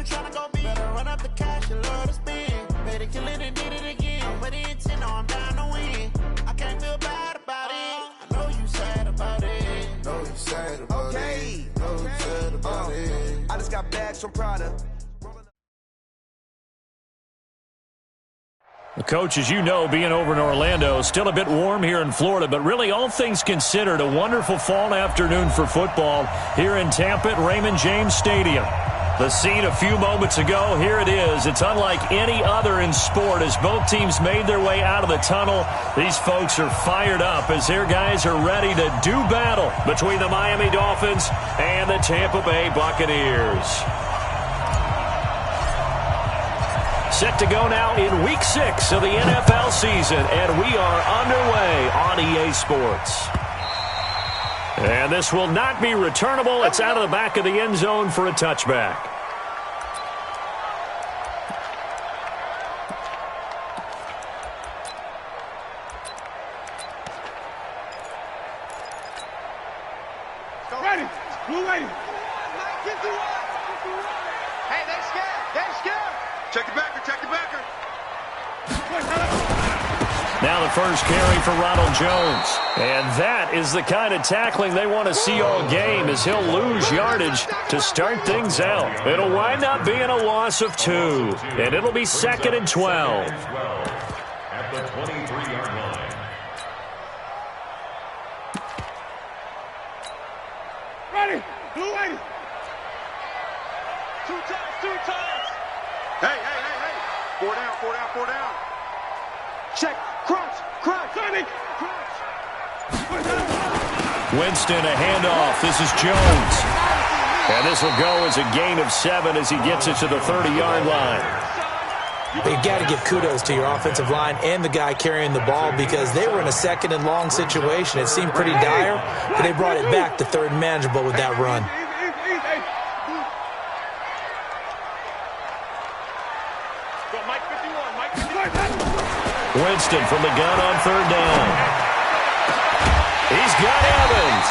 tryna go big. Better run up the cash, you love to spend. Better kill it and did it again. But the intent, no, I'm down to win. I can't feel bad about it. I know you sad about it. Know you sad about it. Know you sad about it. I just got bags from Prada. Coach, as you know, being over in Orlando, still a bit warm here in Florida, but really all things considered, a wonderful fall afternoon for football here in Tampa at Raymond James Stadium. The scene a few moments ago, here it is. It's unlike any other in sport as both teams made their way out of the tunnel. These folks are fired up as their guys are ready to do battle between the Miami Dolphins and the Tampa Bay Buccaneers. Set to go now in Week 6 of the NFL season, and we are underway on EA Sports. And this will not be returnable. It's out of the back of the end zone for a touchback. Ready. Blue ready. Hey, they scared. They scared. Check the backer. Check the backer. Now the first carry for Ronald Jones. And that is the kind of tackling they want to see all game as he'll lose yardage to start things out. It'll wind up being a loss of 2. And it'll be 2nd and 12. At the 23-yard line. Ready. Blue ready. Two times. Hey. 4 down. Check. Crunch. Sonic. Winston, a handoff. This is Jones. And this will go as a gain of 7 as he gets it to the 30-yard line. You've got to give kudos to your offensive line and the guy carrying the ball because they were in a 2nd and long situation. It seemed pretty dire, but they brought it back to 3rd and manageable with that run. Winston from the gun on 3rd down. He's got Evans.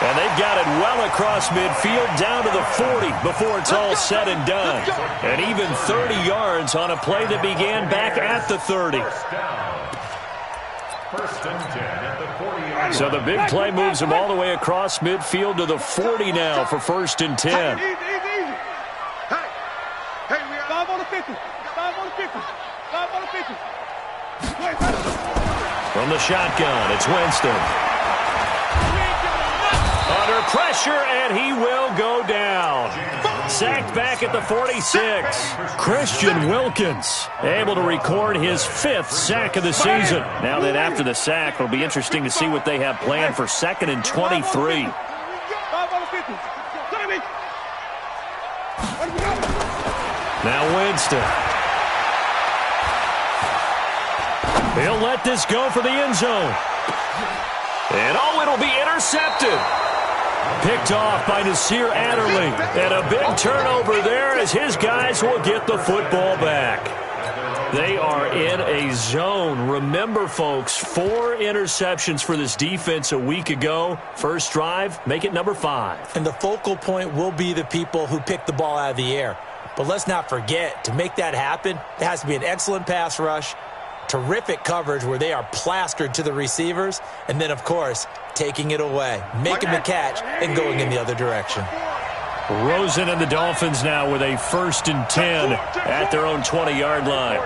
And they've got it well across midfield down to the 40 before it's all said and done. And even 30 yards on a play that began back at the 30. First and 10 at the 40-yard. So the big play moves him all the way across midfield to the 40 now for 1st and 10. Easy. Hey, we are 5 on the 50. 5 on the 50. 5 on the 50. From the shotgun, it's Winston. Under pressure, and he will go down. Sacked back at the 46. Christian Wilkins able to record his 5th sack of the season. Now that after the sack, it'll be interesting to see what they have planned for 2nd and 23. Now Winston. He'll let this go for the end zone. And it'll be intercepted. Picked off by Nasir Adderley. And a big turnover there as his guys will get the football back. They are in a zone. Remember, folks, 4 interceptions for this defense a week ago. First drive, make it number 5. And the focal point will be the people who pick the ball out of the air. But let's not forget, to make that happen, there has to be an excellent pass rush, terrific coverage where they are plastered to the receivers, and then, of course, taking it away, making the catch, and going in the other direction. Rosen and the Dolphins now with a 1st and 10 at their own 20-yard line.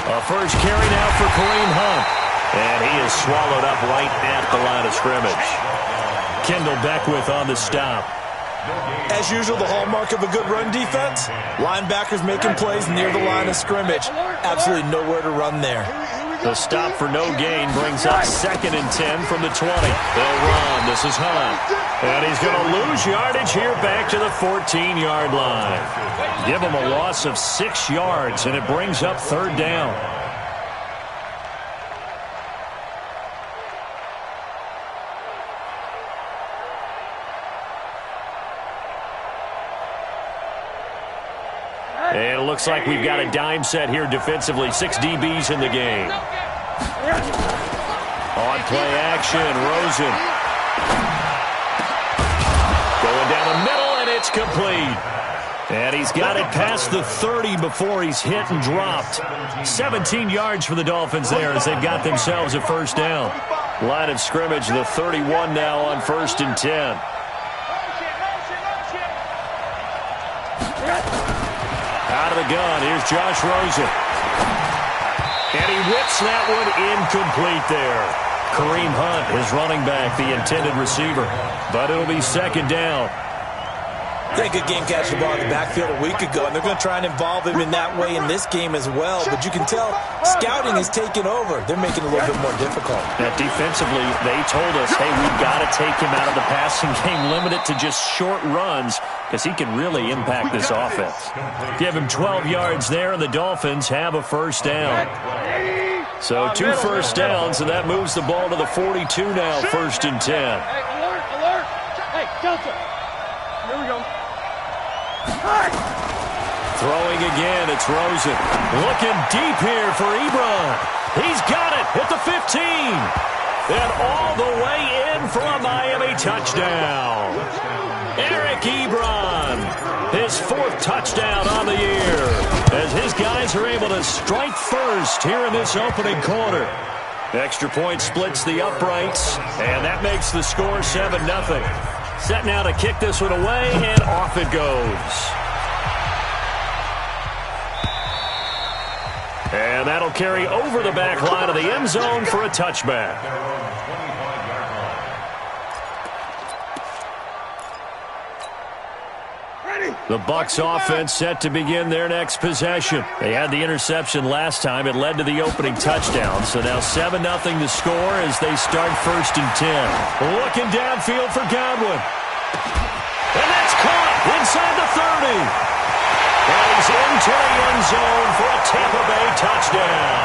A first carry now for Kareem Hunt. And he is swallowed up right at the line of scrimmage. Kendall Beckwith on the stop. As usual, the hallmark of a good run defense, linebackers making plays near the line of scrimmage. Absolutely nowhere to run there. The stop for no gain brings up 2nd and 10 from the 20. They'll run. This is Hunt. And he's going to lose yardage here back to the 14-yard line. Give him a loss of 6 yards, and it brings up 3rd down. And it looks like we've got a dime set here defensively. 6 DBs in the game. On play action, Rosen. Going down the middle, and it's complete. And he's got it past the 30 before he's hit and dropped. 17 yards for the Dolphins there as they've got themselves a first down. Line of scrimmage, the 31 now on 1st and 10. Out of the gun, here's Josh Rosen. And he whips that one incomplete there. Kareem Hunt, his running back, the intended receiver. But it'll be 2nd down. They had a good game catching the ball in the backfield a week ago, and they're going to try and involve him in that way in this game as well. But you can tell scouting is taking over. They're making it a little bit more difficult. Now, defensively, they told us, hey, we've got to take him out of the passing game, limit it to just short runs, because he can really impact this offense. Give him 12 yards there, and the Dolphins have a first down. So 2 first downs, and that moves the ball to the 42 now, 1st and 10. Hey, alert, alert. Hey, Delta. Here we go. Throwing again, it's Rosen. Looking deep here for Ebron. He's got it at the 15. And all the way in for a Miami touchdown. Eric Ebron, his 4th touchdown on the year, as his guys are able to strike first here in this opening quarter. Extra point splits the uprights, and that makes the score 7-0. Set now to kick this one away, and off it goes. And that'll carry over the back line of the end zone for a touchback. The Bucs offense set to begin their next possession. They had the interception last time. It led to the opening touchdown. So now 7-0 to score as they start 1st and 10. Looking downfield for Godwin. And that's caught inside the 30. And he's into the end zone for a Tampa Bay touchdown.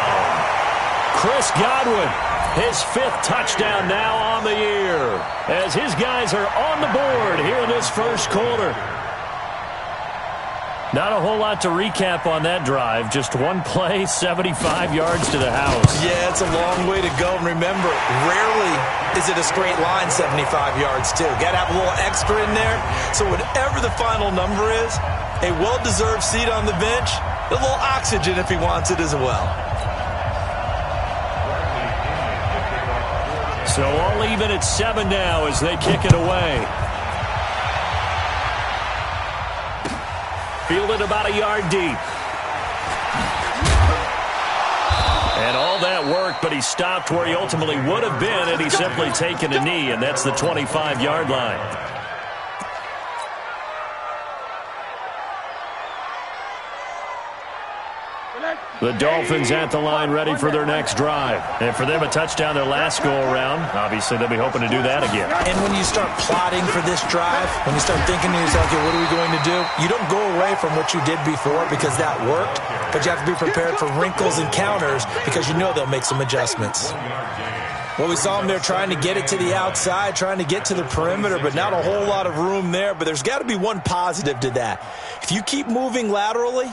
Chris Godwin, his 5th touchdown now on the year, as his guys are on the board here in this first quarter. Not a whole lot to recap on that drive. Just one play, 75 yards to the house. Yeah, it's a long way to go. And remember, rarely is it a straight line 75 yards, too. Got to have a little extra in there. So whatever the final number is, a well-deserved seat on the bench, a little oxygen if he wants it as well. So all even at 7 now as they kick it away. Fielded about a yard deep. And all that work, but he stopped where he ultimately would have been, and he's simply taken a knee, and that's the 25-yard line. The Dolphins at the line ready for their next drive. And for them, a touchdown their last go-around. Obviously, they'll be hoping to do that again. And when you start plotting for this drive, when you start thinking to yourself, okay, what are we going to do? You don't go away from what you did before because that worked, but you have to be prepared for wrinkles and counters because you know they'll make some adjustments. Well, we saw him there trying to get it to the outside, trying to get to the perimeter, but not a whole lot of room there. But there's got to be one positive to that. If you keep moving laterally,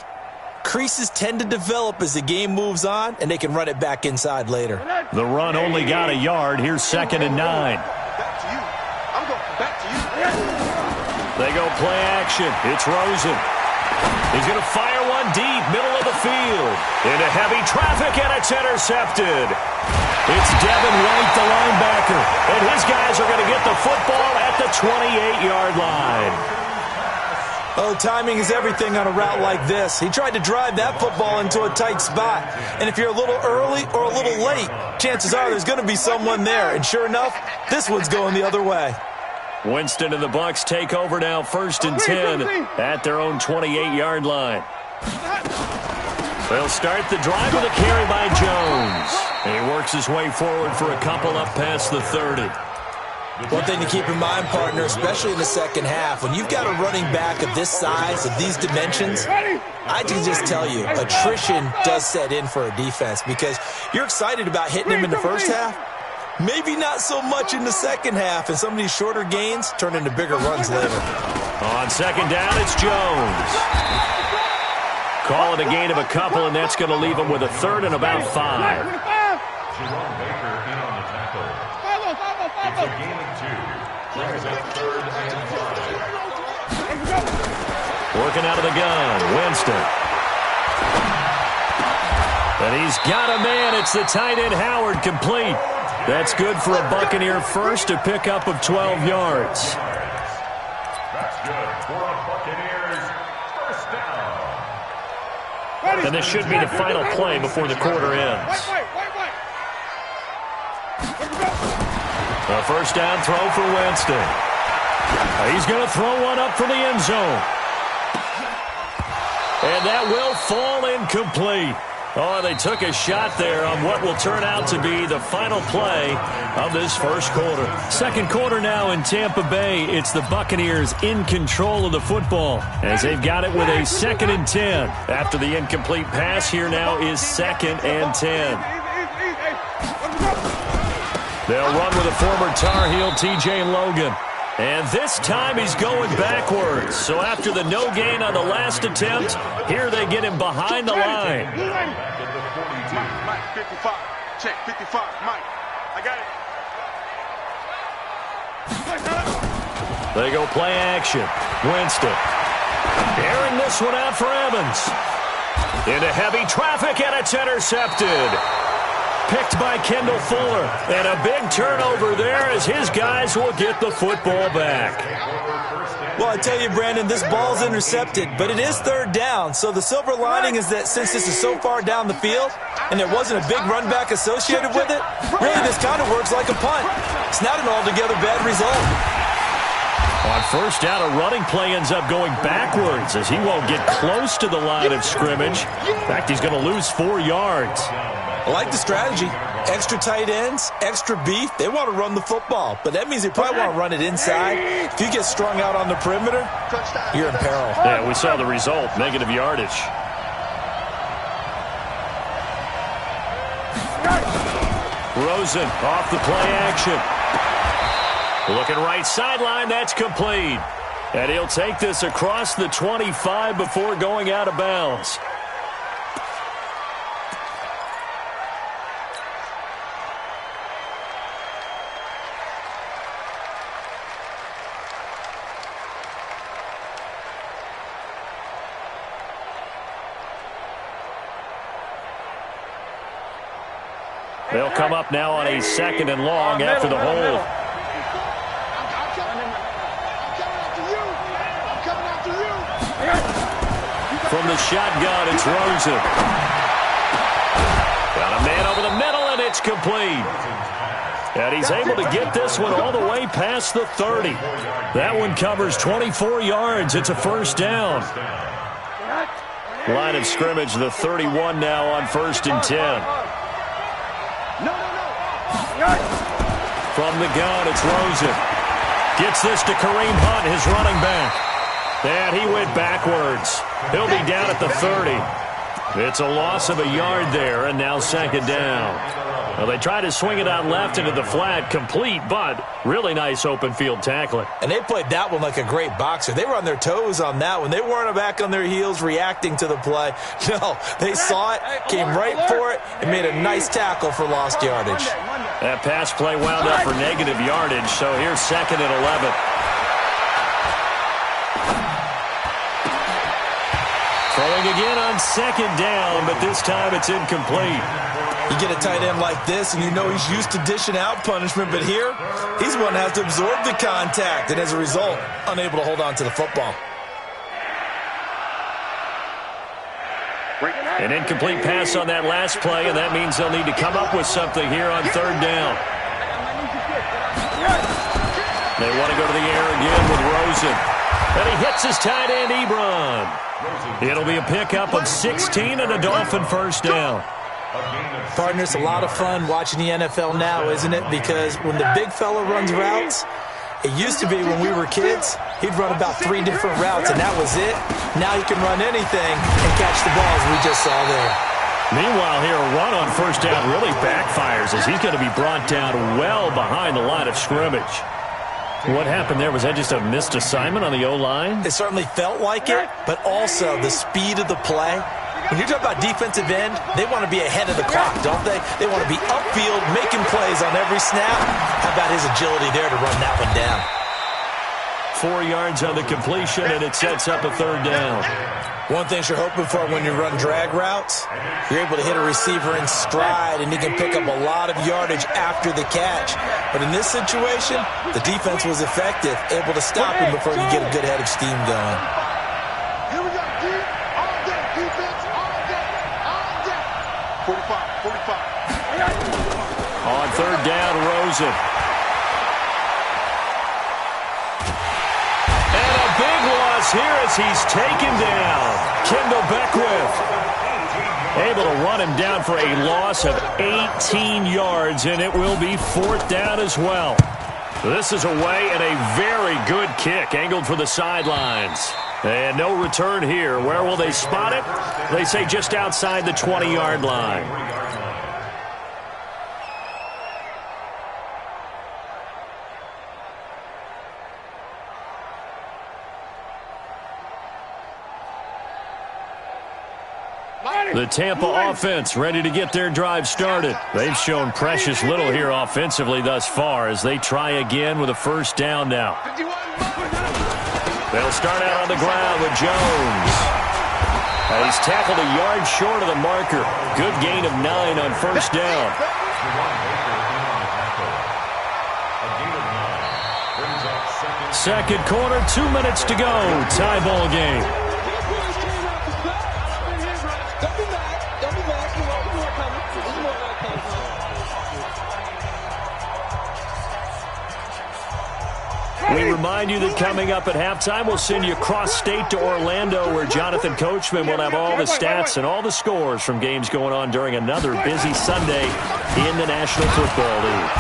creases tend to develop as the game moves on, and they can run it back inside later. The run only got a yard. Here's 2nd and 9. Back to you. I'm going back to you. They go play action. It's Rosen. He's going to fire one deep, middle of the field. Into heavy traffic, and it's intercepted. It's Devin White, the linebacker, and his guys are going to get the football at the 28-yard line. Oh, timing is everything on a route like this. He tried to drive that football into a tight spot. And if you're a little early or a little late, chances are there's going to be someone there. And sure enough, this one's going the other way. Winston and the Bucs take over now, 1st and 10 at their own 28-yard line. They'll start the drive with a carry by Jones. He works his way forward for a couple up past the 30. One thing to keep in mind, partner, especially in the second half, when you've got a running back of this size, of these dimensions, I can just tell you, attrition does set in for a defense because you're excited about hitting him in the first half, maybe not so much in the second half, and some of these shorter gains turn into bigger runs later. On 2nd down, it's Jones. Call it a gain of a couple, and that's going to leave them with a third and about 5. Jerome Baker in on the tackle. It's a gain of 2. Brings up third and 5. Working out of the gun, Winston. And he's got a man. It's the tight end, Howard, complete. That's good for a Buccaneer first, a pickup of 12 yards. That's good for a Buccaneers first down. And this should be the final play before the quarter ends. A first down throw for Winston. He's going to throw one up for the end zone. And that will fall incomplete. Oh, they took a shot there on what will turn out to be the final play of this first quarter. Second quarter now in Tampa Bay. It's the Buccaneers in control of the football as they've got it with a 2nd and 10. After the incomplete pass, here now is 2nd and 10. They'll run with a former Tar Heel, T.J. Logan. And this time he's going backwards. So after the no gain on the last attempt, here they get him behind the line. Mike, 55. Check, 55. Mike, I got it. They go play action. Winston. Airing this one out for Evans. Into heavy traffic, and it's intercepted. Picked by Kendall Fuller. And a big turnover there as his guys will get the football back. Well, I tell you, Brandon, this ball's intercepted, but it is third down. So the silver lining is that since this is so far down the field and there wasn't a big run back associated with it, really this kind of works like a punt. It's not an altogether bad result. On first down, a running play ends up going backwards as he won't get close to the line of scrimmage. In fact, he's going to lose 4 yards. I like the strategy. Extra tight ends, extra beef. They want to run the football, but that means they probably want to run it inside. If you get strung out on the perimeter, you're in peril. Yeah, we saw the result, negative yardage. Rosen off the play action. Looking right sideline, that's complete. And he'll take this across the 25 before going out of bounds. They'll come up now on a 2nd and long after the hold. From the shotgun, it's Rosen. Got a man over the middle, and it's complete. And he's able to get this one all the way past the 30. That one covers 24 yards. It's a first down. Line of scrimmage, the 31 now on 1st and 10. From the gun, it's Rosen. Gets this to Kareem Hunt, his running back. And he went backwards. He'll be down at the 30. It's a loss of a yard there, and now 2nd down. Well, they try to swing it out left into the flat, complete, but really nice open field tackling. And they played that one like a great boxer. They were on their toes on that one. They weren't back on their heels reacting to the play. No, they saw it, came right for it, and made a nice tackle for lost yardage. That pass play wound up for negative yardage, so here's 2nd and 11. Throwing again on 2nd down, but this time it's incomplete. You get a tight end like this, and you know he's used to dishing out punishment, but here, he's one that has to absorb the contact, and as a result, unable to hold on to the football. An incomplete pass on that last play, and that means they'll need to come up with something here on 3rd down. They want to go to the air again with Rosen. And he hits his tight end, Ebron. It'll be a pickup of 16 and a Dolphin first down. Partner, it's a lot of fun watching the NFL now, isn't it? Because when the big fella runs routes, it used to be when we were kids, he'd run about 3 different routes, and that was it. Now he can run anything and catch the balls we just saw there. Meanwhile, here, a run on first down really backfires as he's going to be brought down well behind the line of scrimmage. What happened there? Was that just a missed assignment on the O-line? It certainly felt like it, but also the speed of the play. When you're talking about defensive end, they want to be ahead of the clock, don't they? They want to be upfield, making plays on every snap. How about his agility there to run that one down? 4 yards on the completion, and it sets up a third down. One thing you're hoping for when you run drag routes, you're able to hit a receiver in stride, and he can pick up a lot of yardage after the catch. But in this situation, the defense was effective, able to stop him before he could get a good head of steam going. Here we go, D. All day, defense, all day, all day. 45. On third down, Rosen. Big loss here as he's taken down. Kendall Beckwith able to run him down for a loss of 18 yards, and it will be fourth down as well. This is away and a very good kick angled for the sidelines. And no return here. Where will they spot it? They say just outside the 20-yard line. The Tampa offense ready to get their drive started. They've shown precious little here offensively thus far as they try again with a first down now. They'll start out on the ground with Jones. He's tackled a yard short of the marker. Good gain of 9 on first down. Second quarter, 2 minutes to go. Tie ball game. We remind you that coming up at halftime, we'll send you across state to Orlando, where Jonathan Coachman will have all the stats and all the scores from games going on during another busy Sunday in the National Football League.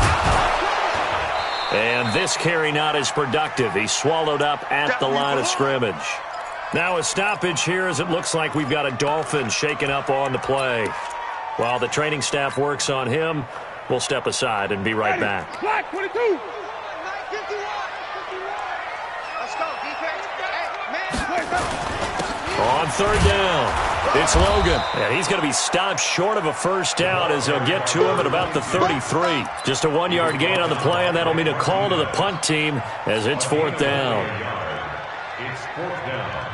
And this carry not as productive. He's swallowed up at the line of scrimmage. Now a stoppage here as it looks like we've got a Dolphin shaken up on the play. While the training staff works on him, we'll step aside and be right back. Black 22. On third down, it's Logan. And he's going to be stopped short of a first down as they'll get to him at about the 33. Just a 1-yard gain on the play, and that'll mean a call to the punt team as it's fourth down. It's fourth down.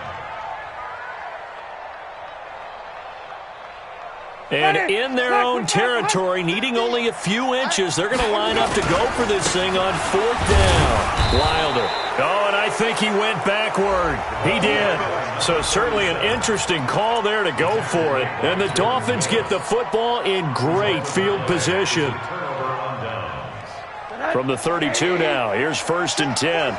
And in their own territory, needing only a few inches, they're going to line up to go for this thing on fourth down. Wilder. Oh, and I think he went backward. He did. So certainly an interesting call there to go for it. And the Dolphins get the football in great field position. From the 32 now, here's first and 10.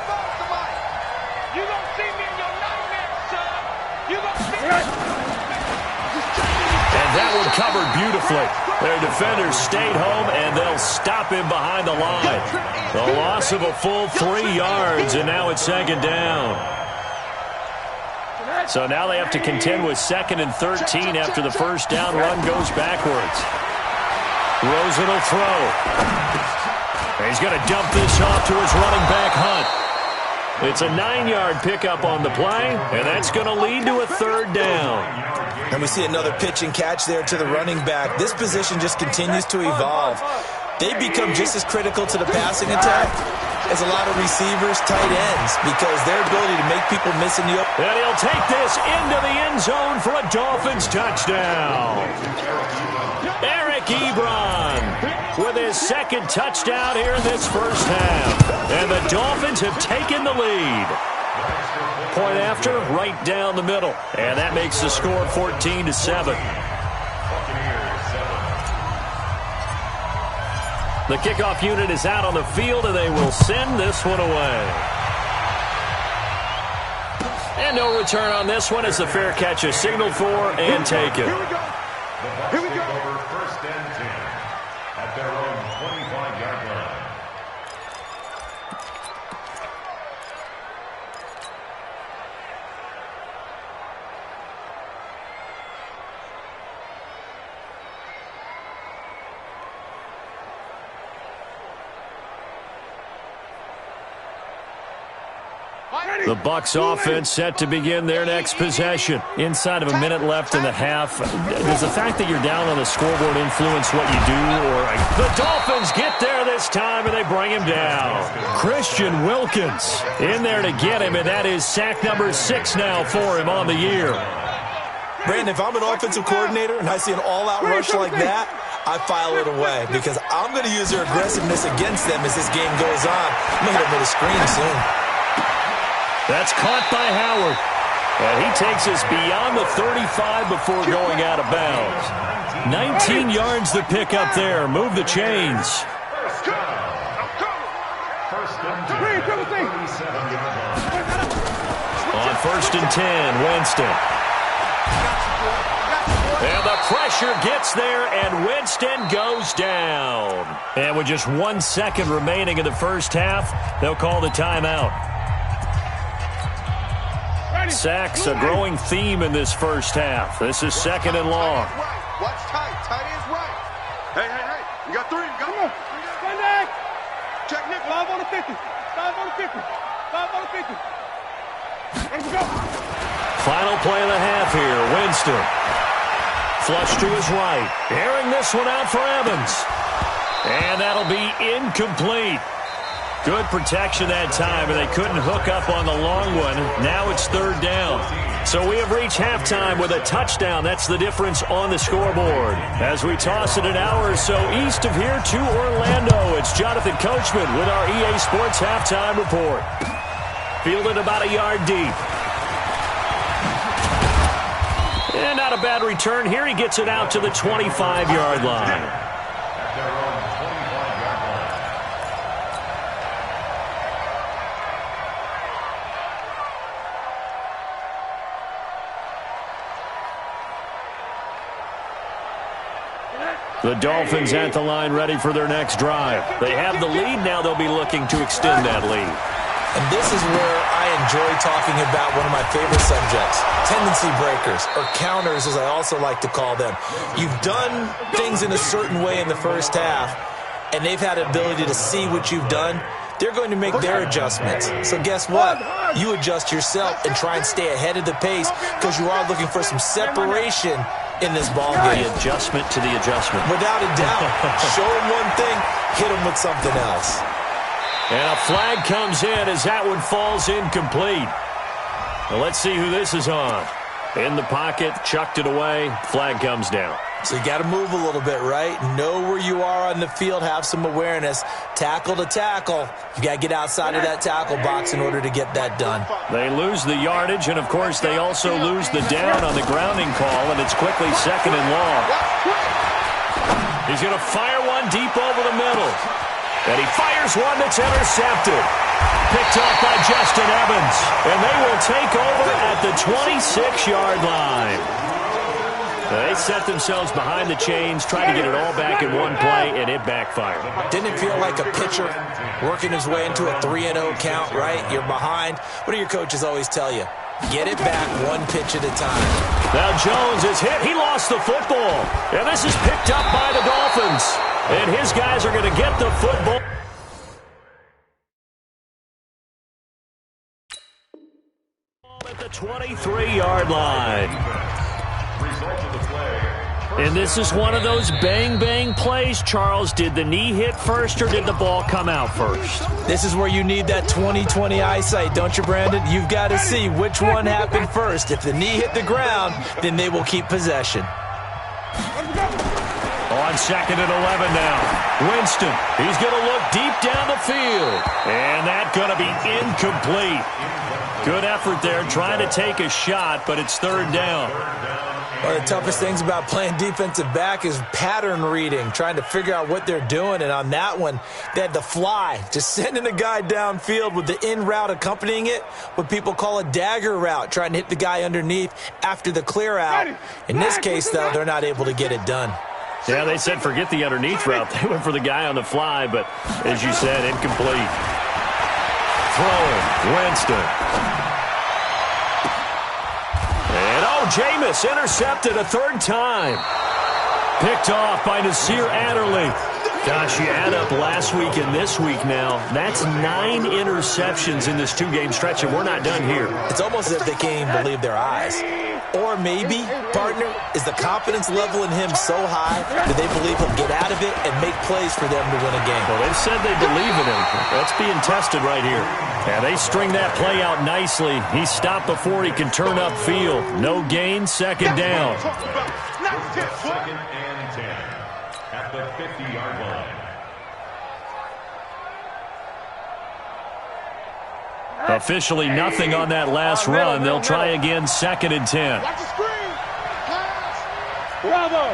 That one covered beautifully. Their defenders stayed home, and they'll stop him behind the line. The loss of a full 3 yards, and now it's second down. So now they have to contend with 2nd and 13 after the first down run goes backwards. Rosen will throw. And he's going to dump this off to his running back, Hunt. It's a 9-yard pickup on the play, and that's going to lead to a third down. And we see another pitch and catch there to the running back. This position just continues to evolve. They become just as critical to the passing attack as a lot of receivers, tight ends, because their ability to make people miss in the open. And he'll take this into the end zone for a Dolphins touchdown. Eric Ebron with his second touchdown here in this first half. And the Dolphins have taken the lead. Point after, right down the middle. And that makes the score 14-7. The kickoff unit is out on the field, and they will send this one away. And no return on this one as the fair catch is signaled for and taken. Here we go. Here we go. First and 10 at their own 25-yard line. The Bucs offense set to begin their next possession. Inside of a minute left in the half. Does the fact that you're down on the scoreboard influence what you do? The Dolphins get there this time, and they bring him down. Christian Wilkins in there to get him, and that is sack number 6 now for him on the year. Brandon, if I'm an offensive coordinator and I see an all-out rush like that, I file it away because I'm going to use their aggressiveness against them as this game goes on. I'm going to hit them with a screen soon. That's caught by Howard. And he takes us beyond the 35 before going out of bounds. 19 yards to pick up there. Move the chains. On 1st and 10, Winston. And the pressure gets there, and Winston goes down. And with just 1 second remaining in the first half, they'll call the timeout. Sacks, a growing theme in this first half. This is 2nd and long. Watch tight. Tight is right. Hey. You got 3. You got 1. Stand back. Check nickel. 5 on the 50. 5 on the 50. 5 on the 50. Let's go. Final play of the half here. Winston. Flush to his right. Airing this one out for Evans. And that'll be incomplete. Good protection that time, and they couldn't hook up on the long one. Now it's 3rd down. So we have reached halftime with a touchdown. That's the difference on the scoreboard. As we toss it an hour or so east of here to Orlando, it's Jonathan Coachman with our EA Sports Halftime Report. Fielded about a yard deep. And not a bad return here. He gets it out to the 25-yard line. The Dolphins at the line ready for their next drive. They have the lead. Now they'll be looking to extend that lead. And this is where I enjoy talking about one of my favorite subjects, tendency breakers, or counters as I also like to call them. You've done things in a certain way in the first half, and they've had the ability to see what you've done. They're going to make their adjustments. So guess what? You adjust yourself and try and stay ahead of the pace because you are looking for some separation in this ball game. The adjustment to the adjustment. Without a doubt. Show them one thing, hit them with something else. And a flag comes in as that one falls incomplete. Well, let's see who this is on. In the pocket, chucked it away, flag comes down. So you got to move a little bit, right? Know where you are on the field, have some awareness. Tackle to tackle. You got to get outside of that tackle box in order to get that done. They lose the yardage, and of course they also lose the down on the grounding call, and it's quickly 2nd and long. He's going to fire one deep over the middle. And he fires one that's intercepted. Picked off by Justin Evans. And they will take over at the 26-yard line. They set themselves behind the chains, tried to get it all back in one play, and it backfired. Didn't it feel like a pitcher working his way into a 3-0 count, right? You're behind. What do your coaches always tell you? Get it back one pitch at a time. Now Jones is hit. He lost the football. And this is picked up by the Dolphins. And his guys are going to get the football. At the 23-yard line. And this is one of those bang-bang plays, Charles. Did the knee hit first or did the ball come out first? This is where you need that 20/20 eyesight, don't you, Brandon? You've got to see which one happened first. If the knee hit the ground, then they will keep possession. On 2nd and 11 now. Winston, he's going to look deep down the field. And that's going to be incomplete. Good effort there, trying to take a shot, but it's 3rd down. One of the toughest things about playing defensive back is pattern reading, trying to figure out what they're doing. And on that one, they had the fly, just sending a guy downfield with the in route accompanying it, what people call a dagger route, trying to hit the guy underneath after the clear out. In this case, though, they're not able to get it done. Yeah, they said forget the underneath route. They went for the guy on the fly, but as you said, incomplete. Throwing, Winston. And Jameis intercepted a 3rd time. Picked off by Nasir Adderley. Gosh, you add up last week and this week now, that's 9 interceptions in this 2-game stretch, and we're not done here. It's almost as if they can't even believe their eyes. Or maybe, partner, is the confidence level in him so high that they believe he'll get out of it and make plays for them to win a game. Well, they've said they believe in him. That's being tested right here. And they string that play out nicely. He stopped before he can turn upfield. No gain, second down. Second and 10 at the 50-yard line. Officially nothing on that last run. They'll try again, second and 10. Watch the screen. Pass. Bravo.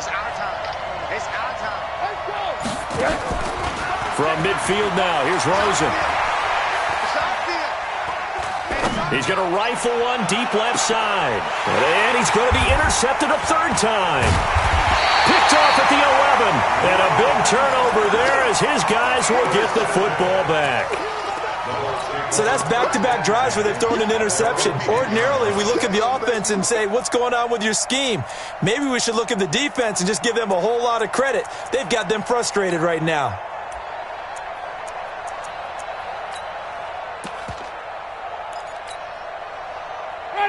It's our time. It's our time. Let's go. From midfield now, here's Rosen. It's outfield. He's going to rifle one deep left side. And he's going to be intercepted a third time. Picked off at the 11. And a big turnover there as his guys will get the football back. So that's back-to-back drives where they've thrown an interception. Ordinarily, we look at the offense and say, what's going on with your scheme? Maybe we should look at the defense and just give them a whole lot of credit. They've got them frustrated right now.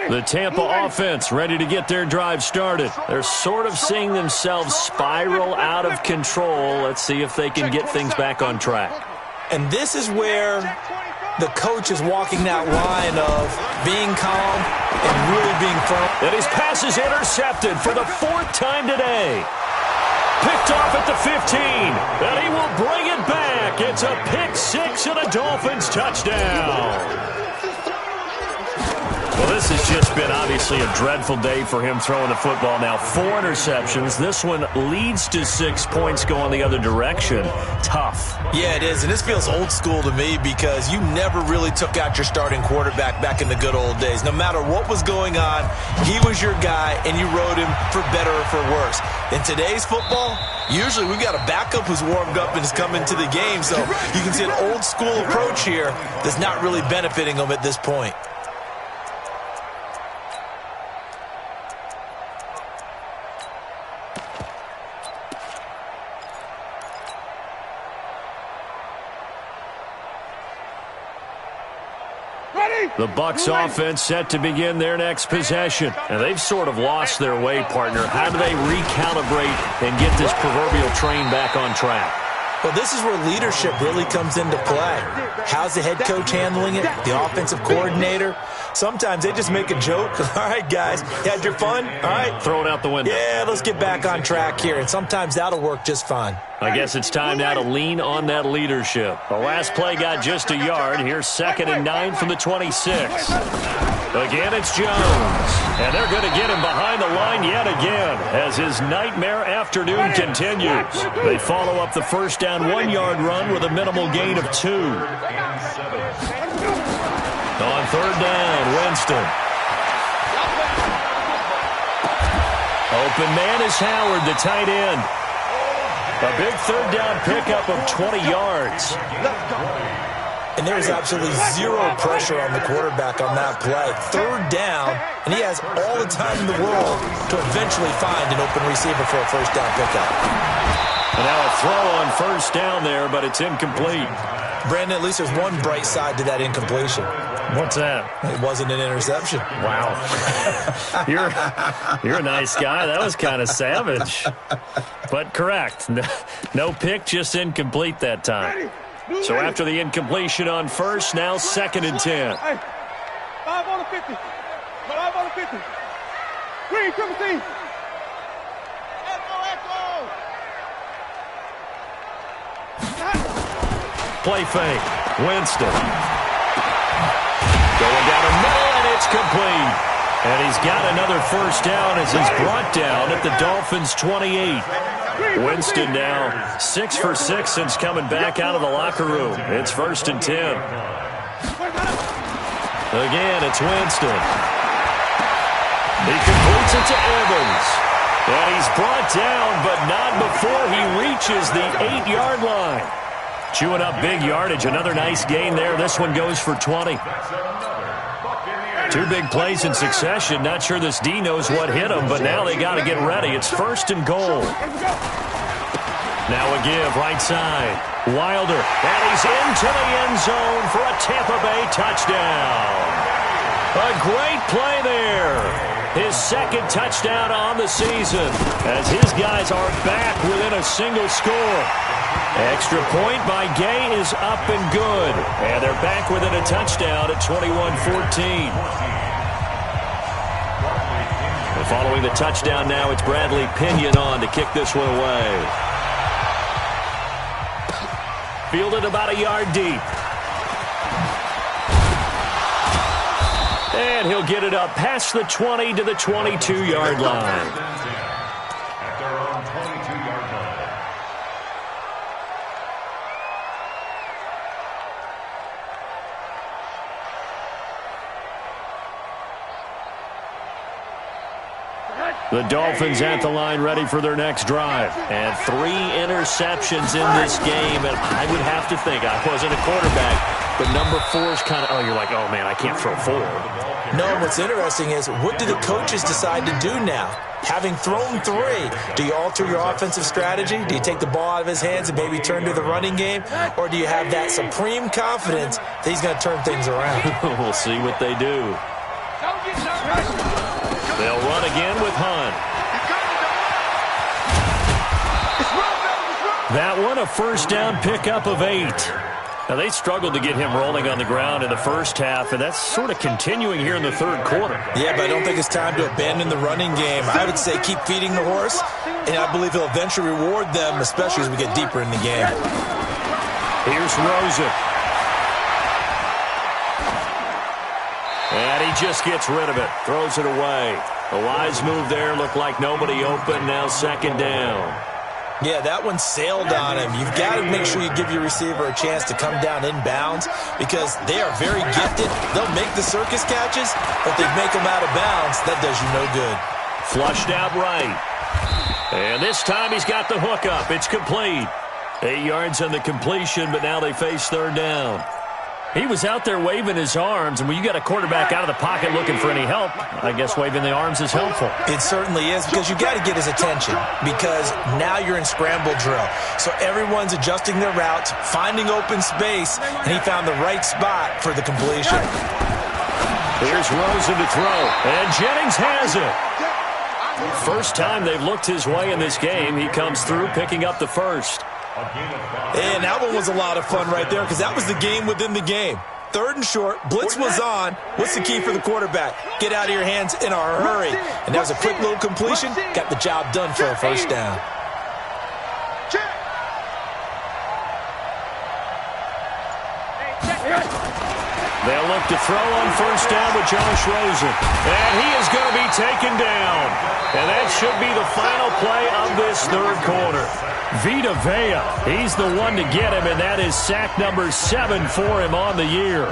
The Tampa offense ready to get their drive started. They're sort of seeing themselves spiral out of control. Let's see if they can get things back on track. And this is where the coach is walking that line of being calm and really being firm. And his pass is intercepted for the 4th time today. Picked off at the 15. And he will bring it back. It's a pick 6 and a Dolphins touchdown. Well, this has just been obviously a dreadful day for him throwing the football now. 4 interceptions. This one leads to 6 points going the other direction. Tough. Yeah, it is. And this feels old school to me because you never really took out your starting quarterback back in the good old days. No matter what was going on, he was your guy, and you rode him for better or for worse. In today's football, usually we've got a backup who's warmed up and is coming to the game. So you can see an old school approach here that's not really benefiting him at this point. The Bucs offense set to begin their next possession. And they've sort of lost their way, partner. How do they recalibrate and get this proverbial train back on track? Well, this is where leadership really comes into play. How's the head coach handling it? The offensive coordinator? Sometimes they just make a joke. All right, guys, you had your fun? All right. Throw it out the window. Yeah, let's get back on track here. And sometimes that'll work just fine. I guess it's time now to lean on that leadership. The last play got just a yard. Here's 2nd and 9 from the 26. Again, it's Jones. And they're going to get him behind the line yet again as his nightmare afternoon continues. They follow up the first down 1-yard run with a minimal gain of 2. On 3rd down, Winston. Open man is Howard, the tight end. A big 3rd down pickup of 20 yards. And there's absolutely zero pressure on the quarterback on that play. 3rd down, and he has all the time in the world to eventually find an open receiver for a 1st down pickup. And now a throw on 1st down there, but it's incomplete. Brandon, at least there's one bright side to that incompletion. What's that? It wasn't an interception. Wow. You're a nice guy. That was kind of savage. But correct. No pick, just incomplete that time. So after the incompletion on 1st, now 2nd and 10. Hey, 5 on the 50. 5 on the 50. Green, triple team. Play fake. Winston. Going down the middle, and it's complete. And he's got another 1st down as he's brought down at the Dolphins' 28. Winston now 6 for 6 since coming back out of the locker room. It's 1st and 10. Again, it's Winston. He completes it to Evans. And he's brought down, but not before he reaches the 8-yard line. Chewing up big yardage. Another nice gain there. This one goes for 20. 2 big plays in succession. Not sure this D knows what hit him, but now they got to get ready. It's 1st and goal. Now a give, right side. Wilder, and he's into the end zone for a Tampa Bay touchdown. A great play there. His second touchdown on the season as his guys are back within a single score. Extra point by Gay is up and good. And they're back within a touchdown at 21-14. And following the touchdown now, it's Bradley Pinion on to kick this one away. Fielded about a yard deep. And he'll get it up past the 20 to the 22-yard line. At their own 22-yard line. The Dolphins at the line ready for their next drive. And 3 interceptions in this game. And I would have to think, I wasn't a quarterback, but number 4 is kind of, oh, you're like, oh, man, I can't throw 4. No, what's interesting is, what do the coaches decide to do now? Having thrown 3, do you alter your offensive strategy? Do you take the ball out of his hands and maybe turn to the running game? Or do you have that supreme confidence that he's going to turn things around? We'll see what they do. They'll run again with Hunt. That one a first down pickup of 8. Now, they struggled to get him rolling on the ground in the first half, and that's sort of continuing here in the third quarter. Yeah, but I don't think it's time to abandon the running game. I would say keep feeding the horse, and I believe he'll eventually reward them, especially as we get deeper in the game. Here's Rosen. And he just gets rid of it, throws it away. A wise move there, looked like nobody open, now second down. Yeah, that one sailed on him. You've got to make sure you give your receiver a chance to come down inbounds because they are very gifted. They'll make the circus catches, but they make them out of bounds. That does you no good. Flushed out right. And this time he's got the hook up. It's complete. 8 yards on the completion, but now they face third down. He was out there waving his arms, and when you got a quarterback out of the pocket looking for any help, I guess waving the arms is helpful. It certainly is because you got to get his attention because now you're in scramble drill. So everyone's adjusting their routes, finding open space, and he found the right spot for the completion. Here's Rosen to throw, and Jennings has it. First time they've looked his way in this game, he comes through picking up the first. And that one was a lot of fun right there because that was the game within the game. Third and short, blitz was on. What's the key for the quarterback? Get out of your hands in a hurry. And that was a quick little completion. Got the job done for a first down. They'll look to throw on first down with Josh Rosen. And he is going to be taken down. And that should be the final play of this third quarter. Vita Vea, he's the one to get him, and that is sack number 7 for him on the year.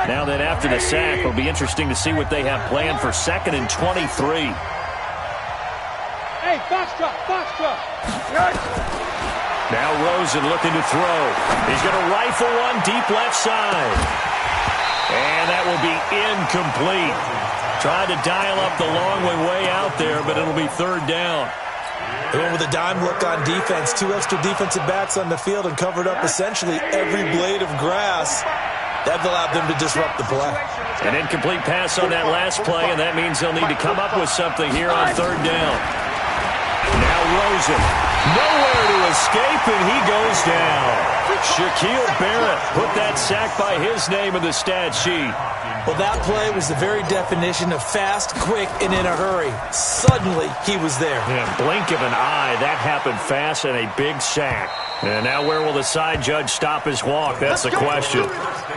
Now then, after the sack, it'll be interesting to see what they have planned for 2nd and 23. Hey, box drop. Now Rosen looking to throw. He's going to rifle one deep left side. And that will be incomplete. Tried to dial up the long one way out there, but it'll be third down. They went with a dime look on defense. 2 extra defensive backs on the field and covered up essentially every blade of grass. That allowed them to disrupt the play. An incomplete pass on that last play, and that means they'll need to come up with something here on third down. Now Rosen, nowhere to escape, and he goes down. Shaquille Barrett put that sack by his name in the stat sheet. Well, that play was the very definition of fast, quick, and in a hurry. Suddenly, he was there. Yeah, blink of an eye, that happened fast and a big sack. And now where will the side judge stop his walk? That's the question.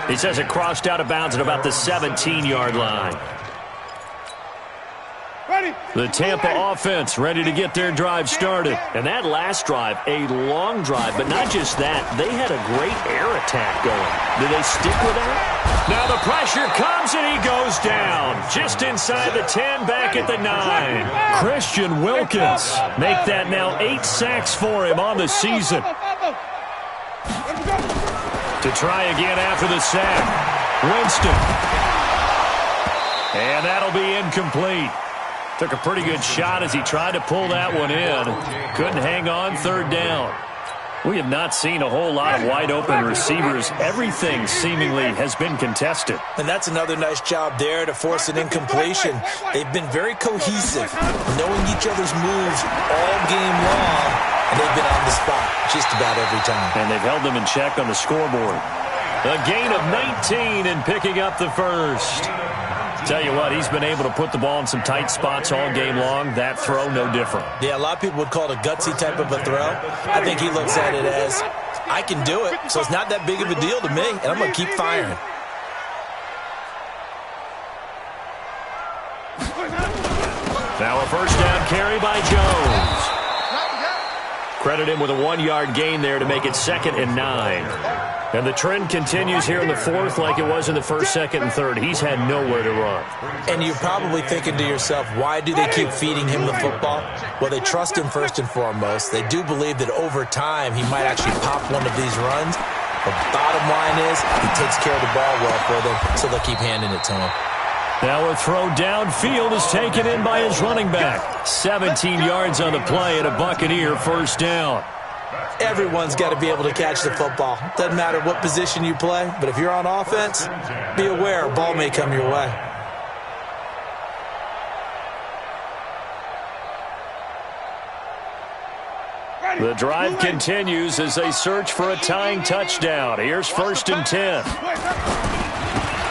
He says it crossed out of bounds at about the 17-yard line. The Tampa offense ready to get their drive started. And that last drive, a long drive, but not just that. They had a great air attack going. Do they stick with that? Now the pressure comes and he goes down. Just inside the 10, back at the 9. Christian Wilkins make that now 8 sacks for him on the season. To try again after the sack. Winston. And that'll be incomplete. Took a pretty good shot as he tried to pull that one in. Couldn't hang on, third down. We have not seen a whole lot of wide-open receivers. Everything seemingly has been contested. And that's another nice job there to force an incompletion. They've been very cohesive, knowing each other's moves all game long, and they've been on the spot just about every time. And they've held them in check on the scoreboard. A gain of 19 and picking up the first. Tell you what, he's been able to put the ball in some tight spots all game long. That throw, no different. Yeah, a lot of people would call it a gutsy type of a throw. I think he looks at it as, I can do it, so it's not that big of a deal to me, and I'm going to keep firing. Now a first down carry by Jones. Credit him with a 1-yard gain there to make it 2nd and 9. And the trend continues here in the fourth like it was in the first, second, and third. He's had nowhere to run. And you're probably thinking to yourself, why do they keep feeding him the football? Well, they trust him first and foremost. They do believe that over time he might actually pop one of these runs. The bottom line is he takes care of the ball well for them, so they'll keep handing it to him. Now a throw downfield is taken in by his running back. 17 yards on the play and a Buccaneer first down. Everyone's got to be able to catch the football. Doesn't matter what position you play, but if you're on offense, be aware a ball may come your way. The drive continues as they search for a tying touchdown. Here's 1st and 10.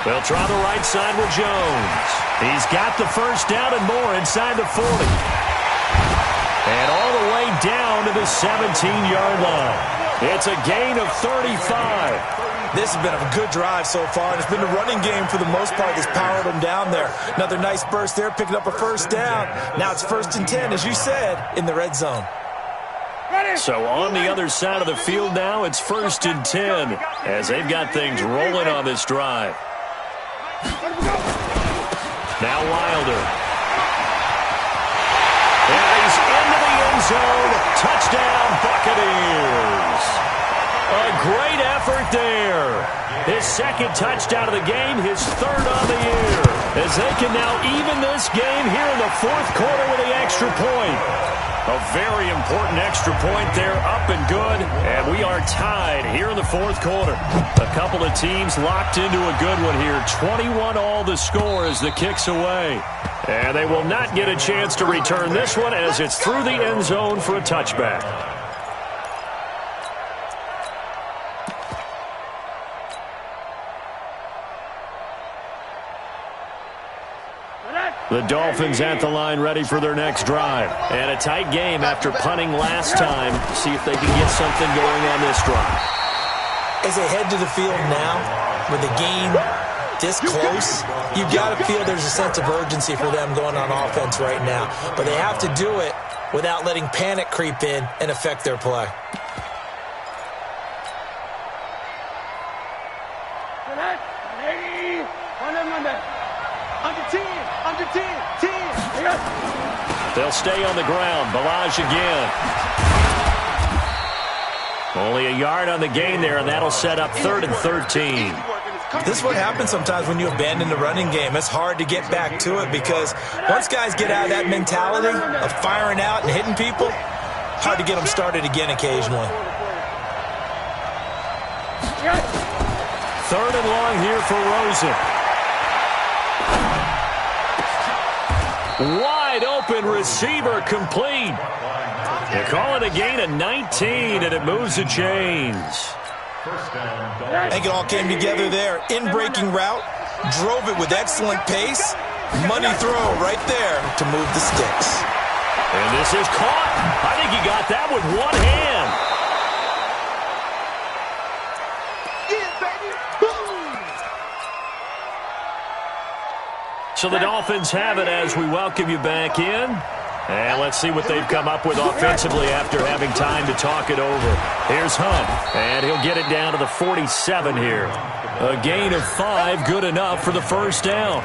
They'll try the right side with Jones. He's got the first down and more inside the 40. And all the way down to the 17-yard line. It's a gain of 35. This has been a good drive so far, and it's been the running game for the most part that's powered them down there. Another nice burst there, picking up a first down. Now it's 1st and 10, as you said, in the red zone. So on the other side of the field now, it's 1st and 10 as they've got things rolling on this drive. Now Wilder. And he's into the end zone. Touchdown, Buccaneers. A great effort there. His 2nd touchdown of the game, his 3rd on the year. As they can now even this game here in the 4th quarter with the extra point. A very important extra point there, up and good. And we are tied here in the 4th quarter. A couple of teams locked into a good one here. 21 all the score as the kick's away. And they will not get a chance to return this one as it's through the end zone for a touchback. The Dolphins at the line ready for their next drive. And a tight game after punting last time. See if they can get something going on this drive. As they head to the field now, with the game this close, you've got to feel there's a sense of urgency for them going on offense right now. But they have to do it without letting panic creep in and affect their play. They'll stay on the ground. Balaj again. Only a yard on the gain there, and that'll set up 3rd and 13. This is what happens sometimes when you abandon the running game. It's hard to get back to it because once guys get out of that mentality of firing out and hitting people, hard to get them started again occasionally. 3rd and long here for Rosen. Wide open receiver complete. They call it a gain of 19, and it moves the chains. I think it all came together there. In-breaking route, drove it with excellent pace. Money throw right there to move the sticks. And this is caught. I think he got that with one hand. So the Dolphins have it as we welcome you back in. And let's see what they've come up with offensively after having time to talk it over. Here's Hunt, and he'll get it down to the 47 here. A gain of 5, good enough for the first down.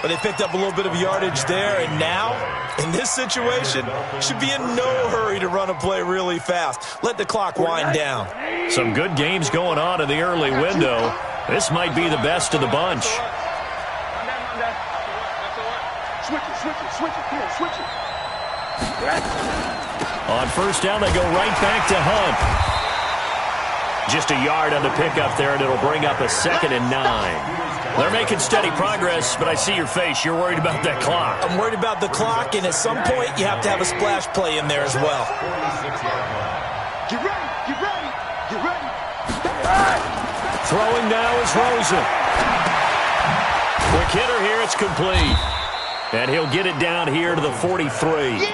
But they picked up a little bit of yardage there, and now, in this situation, should be in no hurry to run a play really fast. Let the clock wind down. Some good games going on in the early window. This might be the best of the bunch. Switch it. Come on, switch it. On first down, they go right back to Hunt. Just a yard on the pickup there, and it'll bring up a 2nd and 9. They're making steady progress, but I see your face. You're worried about that clock. I'm worried about the clock, and at some point, you have to have a splash play in there as well. Get ready. Throwing now is Rosen. Quick hitter here, it's complete. And he'll get it down here to the 43.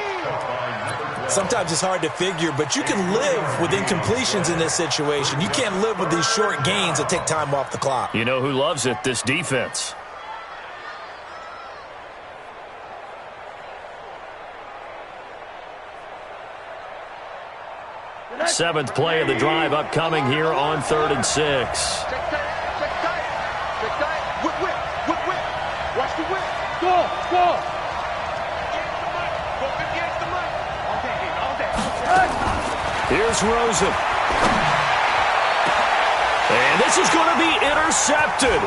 Sometimes it's hard to figure, but you can live with incompletions in this situation. You can't live with these short gains that take time off the clock. You know who loves it? This defense. Seventh play of the drive upcoming here on 3rd and 6. Check tight. Whip. Watch the whip. Score. Here's Rosen. And this is going to be intercepted.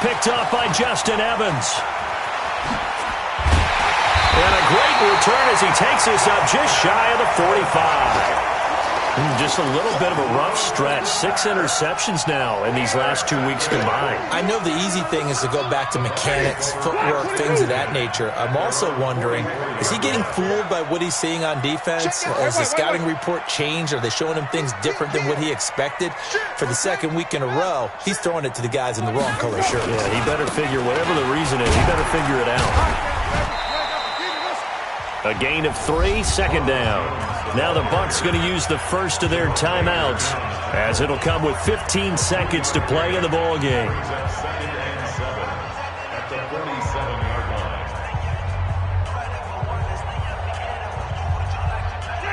Picked up by Justin Evans. And a great return as he takes this up just shy of the 45. Just a little bit of a rough stretch. 6 interceptions now in these last 2 weeks combined. I know the easy thing is to go back to mechanics, footwork, things of that nature. I'm also wondering, is he getting fooled by what he's seeing on defense? Has the scouting report changed? Are they showing him things different than what he expected? For the 2nd week in a row, he's throwing it to the guys in the wrong color shirts. Yeah, he better figure, whatever the reason is, he better figure it out. A gain of 3, 2nd down. Now the Bucs going to use the first of their timeouts, as it'll come with 15 seconds to play in the ball game. 2nd and 7 at the 47-yard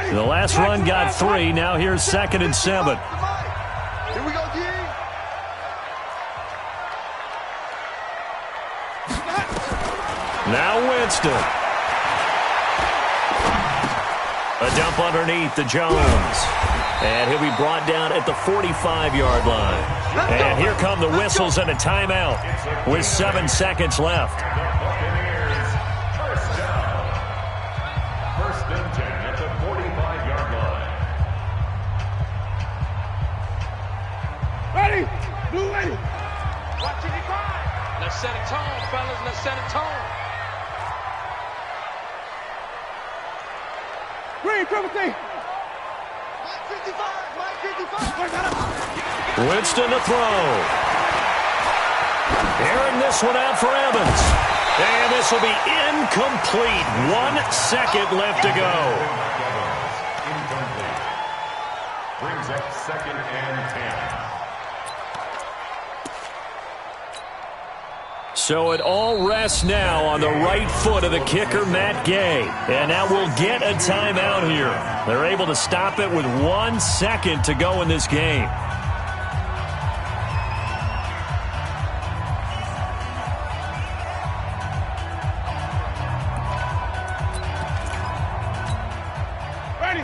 line. The last run got 3. Now here's 2nd and 7. Here we go, D. Now Winston. A dump underneath to Jones. And he'll be brought down at the 45-yard line. And here come the whistles and a timeout with 7 seconds left. The Buccaneers, first down. 1st and 10 at the 45-yard line. Ready? Blue ready. Watch it, Let's set a tone, fellas. Let's set a tone. Green, triple T. Mike 55. Winston to throw. Airing this one out for Evans. And this will be incomplete. 1 second left to go. Incomplete. Brings up 2nd and 10. So it all rests now on the right foot of the kicker, Matt Gay. And now we'll get a timeout here. They're able to stop it with 1 second to go in this game.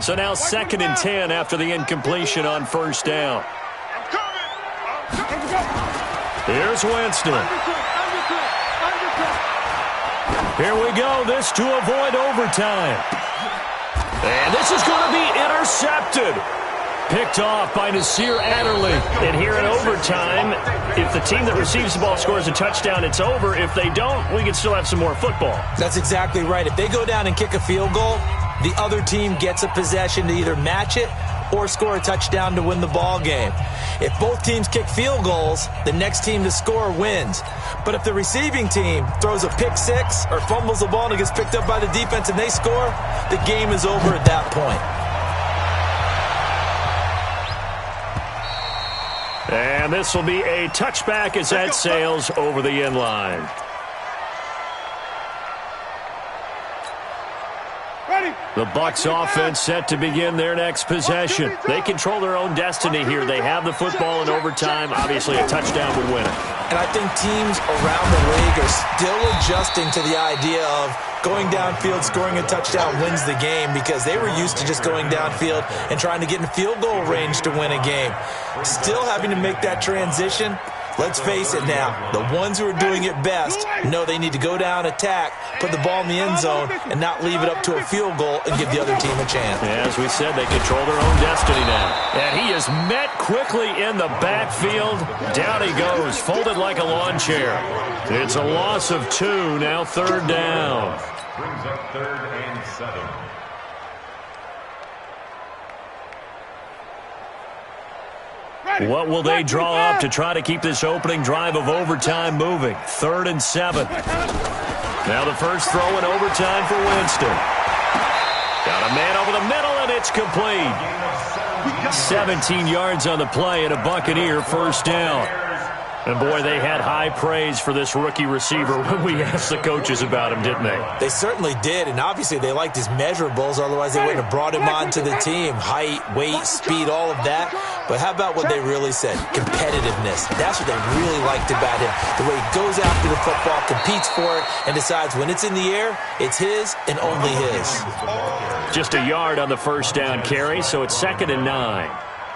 So now 2nd and 10 after the incompletion on first down. Here's Winston. Here we go. This to avoid overtime. And this is going to be intercepted. Picked off by Nasir Adderley. And here in overtime, if the team that receives the ball scores a touchdown, it's over. If they don't, we can still have some more football. That's exactly right. If they go down and kick a field goal, the other team gets a possession to either match it or score a touchdown to win the ball game. If both teams kick field goals, the next team to score wins. But if the receiving team throws a pick six or fumbles the ball and it gets picked up by the defense and they score, the game is over at that point. And this will be a touchback as that sails over the end line. The Bucs offense set to begin their next possession. They control their own destiny here. They have the football in overtime. Obviously, a touchdown would win it. And I think teams around the league are still adjusting to the idea of going downfield, scoring a touchdown wins the game, because they were used to just going downfield and trying to get in field goal range to win a game. Still having to make that transition, Let's face it now, the ones who are doing it best know they need to go down, attack, put the ball in the end zone, and not leave it up to a field goal and give the other team a chance. Yeah, as we said, they control their own destiny now. And he is met quickly in the backfield. Down he goes, folded like a lawn chair. It's a loss of 2, now 3rd down. Brings up 3rd and 7. What will they draw up to try to keep this opening drive of overtime moving? 3rd and 7. Now the first throw in overtime for Winston. Got a man over the middle, and it's complete. 17 yards on the play and a Buccaneer first down. And, boy, they had high praise for this rookie receiver when we asked the coaches about him, didn't they? They certainly did, and obviously they liked his measurables, otherwise they wouldn't have brought him onto the team. Height, weight, speed, all of that. But how about what they really said? Competitiveness. That's what they really liked about him. The way he goes after the football, competes for it, and decides when it's in the air, it's his and only his. Just a yard on the first down carry, so it's 2nd and 9.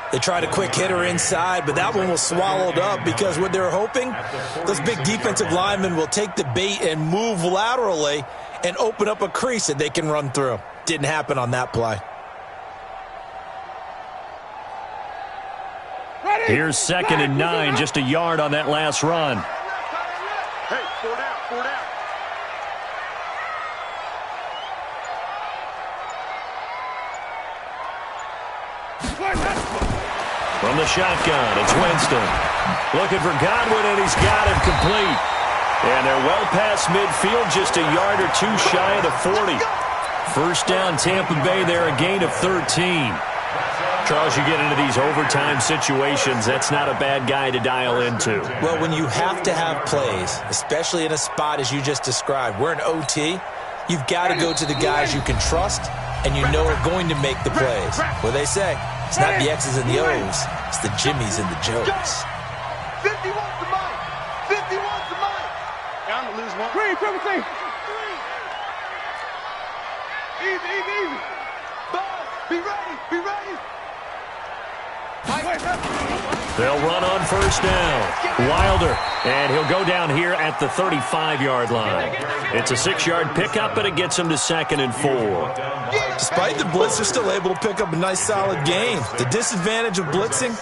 They tried a quick hitter inside, but that one was swallowed up because what they're hoping, those big defensive linemen will take the bait and move laterally and open up a crease that they can run through. Didn't happen on that play. Here's 2nd and 9, just a yard on that last run. Hey, 4 down, 4 down. From the shotgun, it's Winston. Looking for Godwin, and he's got him complete. And they're well past midfield, just a yard or 2 shy of the 40. First down, Tampa Bay there, a gain of 13. Charles, you get into these overtime situations, that's not a bad guy to dial into. Well, when you have to have plays, especially in a spot as you just described, we're in OT, you've got to go to the guys you can trust and you know are going to make the plays. What they say, it's not the X's and the O's, it's the Jimmies and the Joes. 50 wants the mic. 50 wants the mic. I'm going to lose one. Green, triple C. Easy, easy, easy. Ball, be ready, be ready. They'll run on first down. Wilder, and he'll go down here at the 35-yard line. It's a 6-yard pickup, and it gets him to 2nd and 4. Despite the blitz, they're still able to pick up a nice, solid gain. The disadvantage of blitzing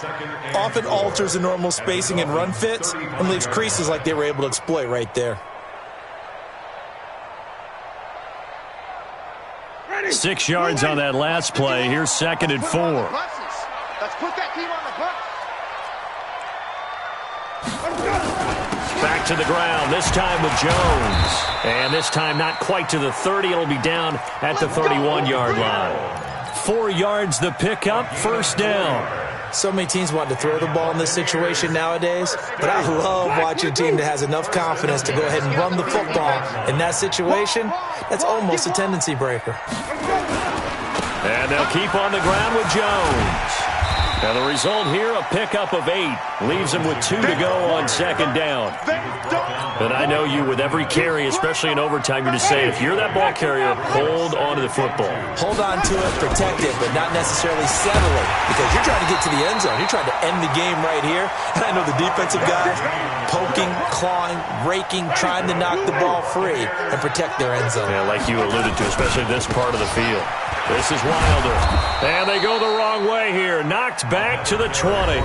often alters the normal spacing and run fits and leaves creases like they were able to exploit right there. 6 yards on that last play. Here's 2nd and 4. Let's put that team on the bus. Back to the ground, this time with Jones. And this time not quite to the 30. It'll be down at the 31-yard line. 4 yards the pickup, first down. So many teams want to throw the ball in this situation nowadays, but I love watching a team that has enough confidence to go ahead and run the football. In that situation, that's almost a tendency breaker. And they'll keep on the ground with Jones. Now the result here, a pickup of 8. Leaves him with 2 to go on 2nd down. And I know you, with every carry, especially in overtime, you're just saying, if you're that ball carrier, hold on to the football. Hold on to it, protect it, but not necessarily settle it. Because you're trying to get to the end zone. You're trying to end the game right here. And I know the defensive guys poking, clawing, raking, trying to knock the ball free and protect their end zone. Yeah, like you alluded to, especially this part of the field. This is Wilder. And they go the wrong way here. Knocked back to the 20.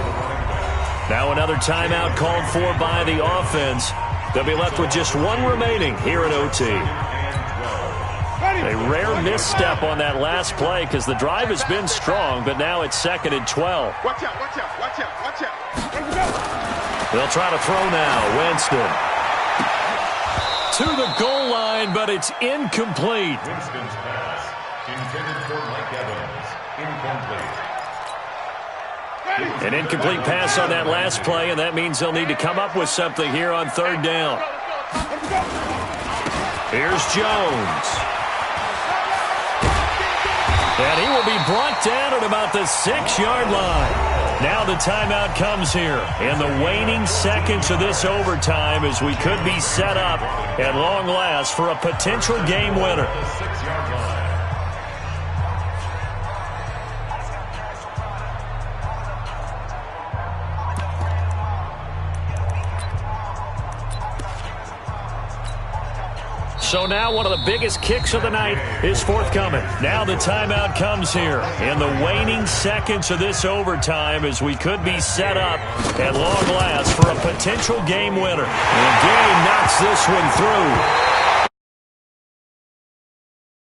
Now another timeout called for by the offense. They'll be left with just 1 remaining here in OT. A rare misstep on that last play because the drive has been strong, but now it's 2nd and 12. Watch out, watch out, watch out, watch out. They'll try to throw now. Winston. To the goal line, but it's incomplete. Winston's pass, intended for Mike Evans, incomplete. An incomplete pass on that last play, and that means they'll need to come up with something here on 3rd down. Here's Jones. And he will be brought down at about the 6-yard line. Now the timeout comes here in the waning seconds of this overtime as we could be set up at long last for a potential game winner. So now one of the biggest kicks of the night is forthcoming. Now the timeout comes here in the waning seconds of this overtime as we could be set up at long last for a potential game winner. And Gay knocks this one through.